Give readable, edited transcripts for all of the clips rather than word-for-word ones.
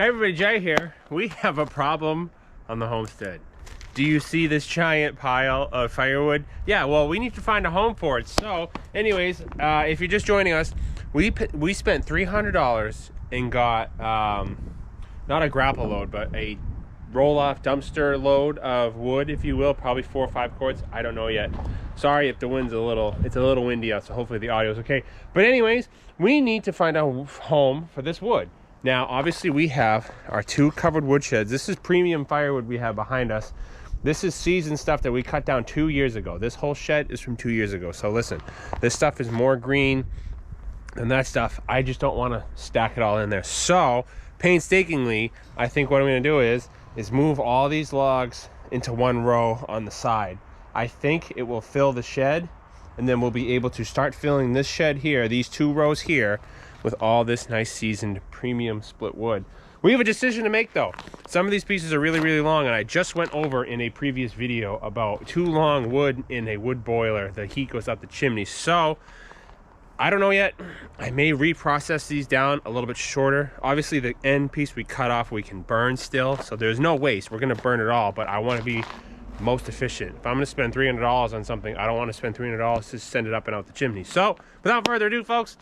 Hey everybody, Jay here. We have a problem on the homestead. Do you see this giant pile of firewood? Yeah, well, we need to find a home for it. So, anyways, if you're just joining us, we spent $300 and got not a grapple load, but a roll-off dumpster load of wood, if you will, probably 4 or 5 cords. I don't know yet. Sorry if the wind's it's a little windy out, so hopefully the audio is okay. But anyways, we need to find a home for this wood. Now, obviously, we have our 2 covered wood sheds. This is premium firewood we have behind us. This is seasoned stuff that we cut down 2 years ago. This whole shed is from 2 years ago. So listen, this stuff is more green than that stuff. I just don't want to stack it all in there. So painstakingly, I think what I'm going to do is move all these logs into one row on the side. I think it will fill the shed, and then we'll be able to start filling this shed here, these 2 rows here, with all this nice seasoned premium split wood. We have a decision to make though. Some of these pieces are really, really long, and I just went over in a previous video about too long wood in a wood boiler. The heat goes up the chimney. So I don't know yet. I may reprocess these down a little bit shorter. Obviously the end piece we cut off we can burn still, so there's no waste. We're gonna burn it all, but I want to be most efficient. If I'm gonna spend $300 on something, I don't want to spend $300 to send it up and out the chimney. So without further ado, folks,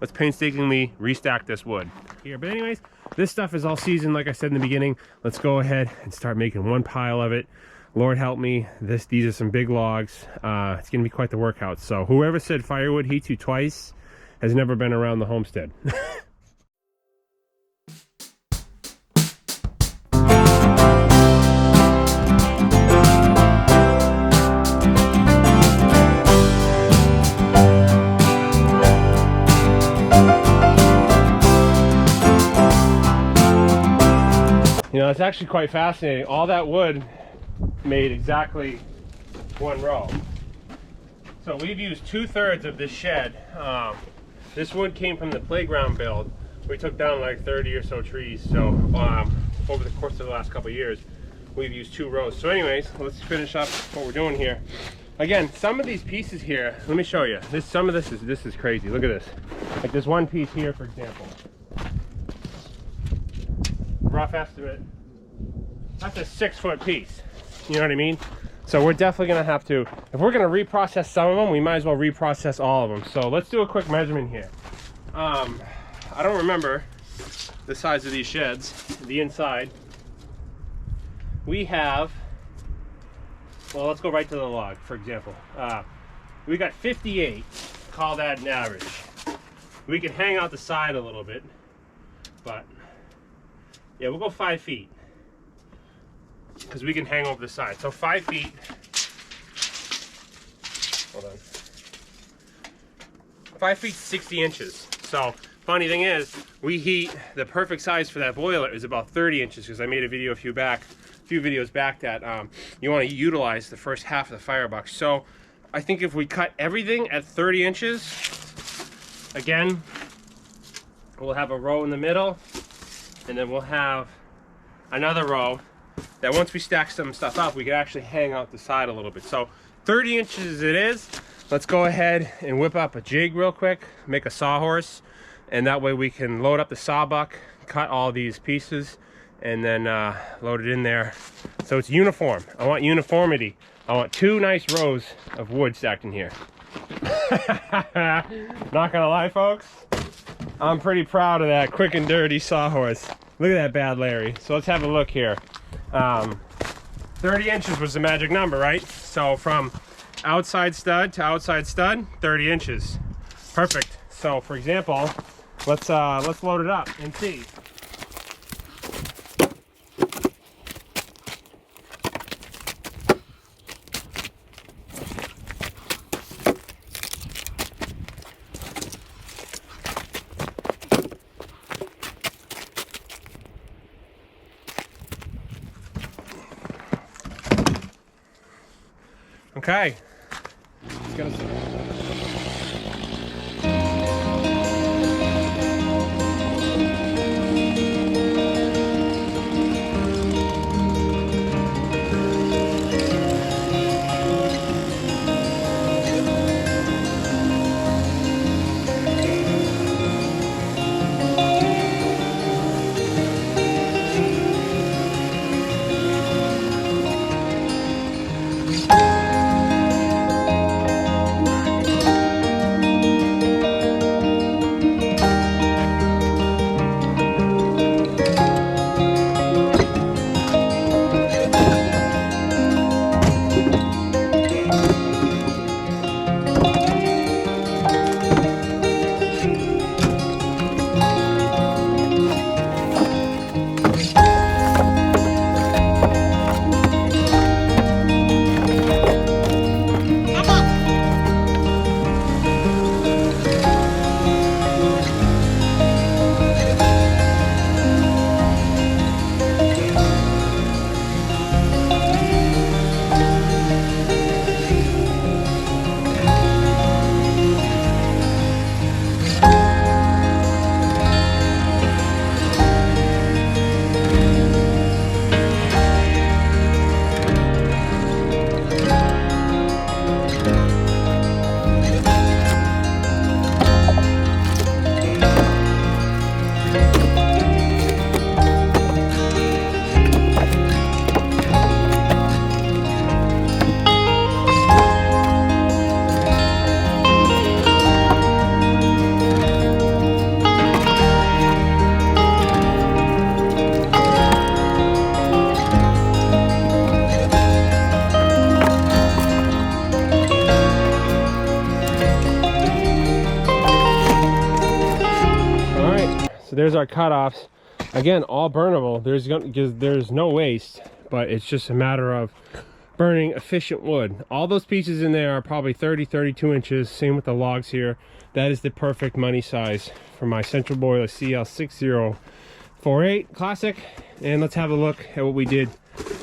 let's painstakingly restack this wood here. But anyways, this stuff is all seasoned, like I said in the beginning. Let's go ahead and start making one pile of it. Lord help me, these are some big logs. It's gonna be quite the workout. So whoever said firewood heats you twice has never been around the homestead. You know, it's actually quite fascinating. All that wood made exactly 1 row. So we've used 2/3 of this shed. This wood came from the playground build. We took down like 30 or so trees. So over the course of the last couple of years, we've used 2 rows. So anyways, let's finish up what we're doing here. Again, some of these pieces here, let me show you. Some of this is crazy. Look at this. Like this one piece here, for example. Rough estimate, that's a 6-foot piece. You know what I mean? So we're definitely gonna have to, if we're gonna reprocess some of them, we might as well reprocess all of them. So let's do a quick measurement here. I don't remember the size of these sheds, the inside. We have, well, let's go right to the log, for example. We got 58, call that an average. We can hang out the side a little bit, but yeah, we'll go 5 feet because we can hang over the side. So 5 feet. Hold on. 5 feet 60 inches. So funny thing is, the perfect size for that boiler is about 30 inches because I made a video a few videos back that you want to utilize the first half of the Firewood. So I think if we cut everything at 30 inches, again, we'll have a row in the middle. And then we'll have another row that once we stack some stuff up, we can actually hang out the side a little bit. So 30 inches it is. Let's go ahead and whip up a jig real quick, make a sawhorse, and that way we can load up the sawbuck, cut all these pieces, and then load it in there. So it's uniform. I want uniformity. I want 2 nice rows of wood stacked in here. Not gonna lie, folks, I'm pretty proud of that quick and dirty sawhorse. Look at that bad Larry. So let's have a look here. 30 inches was the magic number, right? So from outside stud to outside stud, 30 inches. Perfect. So for example, let's load it up and see. Okay. our cutoffs. Again, all burnable. There's no waste, but it's just a matter of burning efficient wood. All those pieces in there are probably 30-32 inches. Same with the logs here. That is the perfect money size for my central boiler CL6048 Classic. And let's have a look at what we did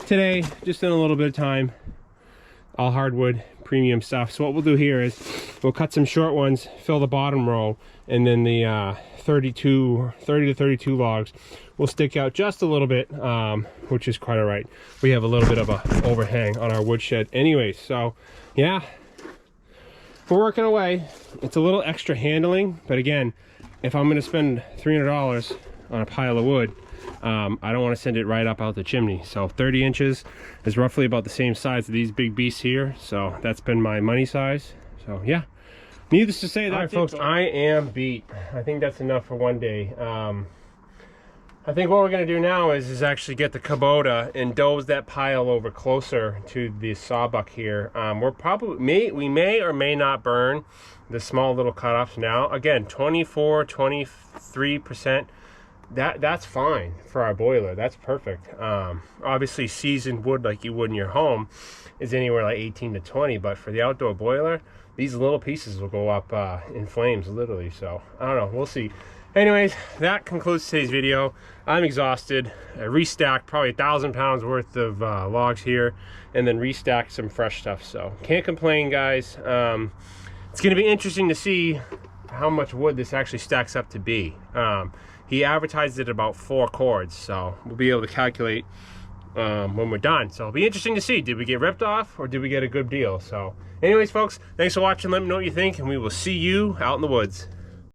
today, just in a little bit of time. All hardwood, premium stuff. So what we'll do here is we'll cut some short ones, fill the bottom row, and then the 30 to 32 logs will stick out just a little bit, which is quite all right. We have a little bit of a overhang on our woodshed anyways. So yeah, we're working away. It's a little extra handling, but again, if I'm going to spend $300 on a pile of wood, I don't want to send it right up out the chimney. So 30 inches is roughly about the same size of these big beasts here. So that's been my money size. So yeah, needless to say, that folks, I am beat. I think that's enough for one day. I think what we're going to do now is actually get the Kubota and doze that pile over closer to the sawbuck here. We may or may not burn the small little cutoffs now. Again, 23%. That's fine for our boiler. That's perfect. Obviously, seasoned wood like you would in your home is anywhere like 18 to 20, but for the outdoor boiler, these little pieces will go up in flames, literally. So I don't know. We'll see. Anyways, that concludes today's video. I'm exhausted. I restacked probably 1,000 pounds worth of logs here, and then restacked some fresh stuff. So can't complain, guys. It's going to be interesting to see how much wood this actually stacks up to be. He advertised it at about 4 cords, so we'll be able to calculate when we're done. So it'll be interesting to see, did we get ripped off or did we get a good deal? So anyways, folks, thanks for watching. Let me know what you think, and we will see you out in the woods.